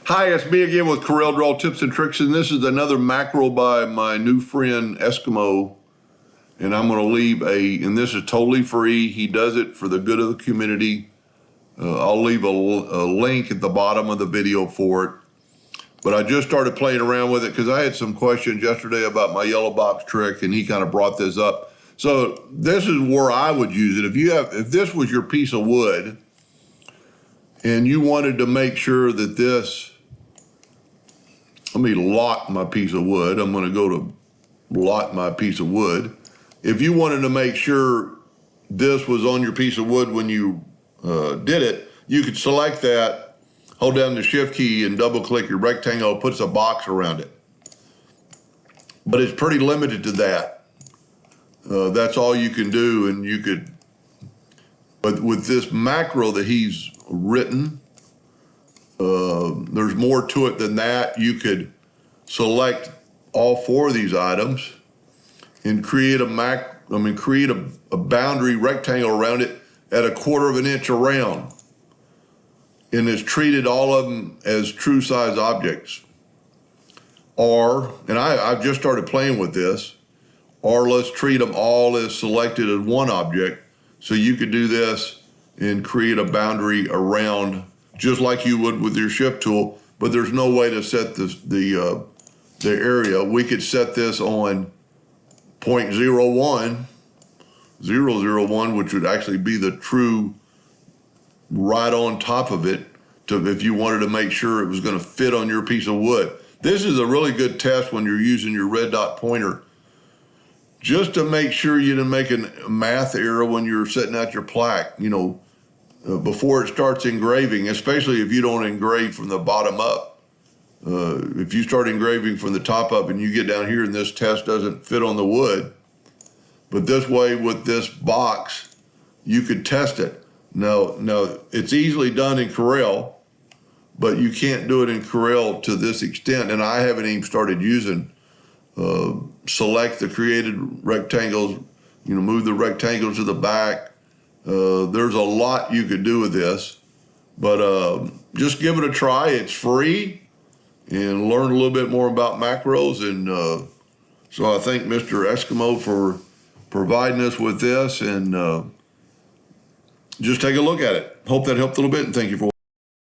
Hi, it's me again with Corel Draw Tips and Tricks, and this is another macro by my new friend Eskimo. And I'm going to leave and this is totally free. He does it for the good of the community. I'll leave a link at the bottom of the video for it. But I just started playing around with it because I had some questions yesterday about my yellow box trick, and he kind of brought this up. So this is where I would use it. If this was your piece of wood, and you wanted to make sure that this, let me lock my piece of wood. I'm going to go to lock my piece of wood. If you wanted to make sure this was on your piece of wood when you did it, you could select that, hold down the shift key and double click your rectangle. It puts a box around it. But it's pretty limited to that. That's all you can do, and you could, but with this macro that he's written, there's more to it than that. You could select all four of these items and create a boundary rectangle around it at 1/4 of an inch around, and it's treated all of them as true size objects. Or, and I've just started playing with this, or let's treat them all as selected as one object. So you could do this and create a boundary around just like you would with your shift tool, but there's no way to set the area. We could set this on 0.01001, which would actually be the true right on top of it, if you wanted to make sure it was going to fit on your piece of wood. This is a really good test when you're using your red dot pointer, just to make sure you didn't make a math error when you're setting out your plaque, before it starts engraving, especially if you don't engrave from the bottom up. If you start engraving from the top up and you get down here and this test doesn't fit on the wood, but this way with this box, you could test it. Now it's easily done in Corel, but you can't do it in Corel to this extent. And I haven't even started using select the created rectangles, move the rectangles to the back. There's a lot you could do with this, but just give it a try. It's free, and learn a little bit more about macros. And so I thank Mr. Eskimo for providing us with this, and just take a look at it. Hope that helped a little bit, and thank you for watching.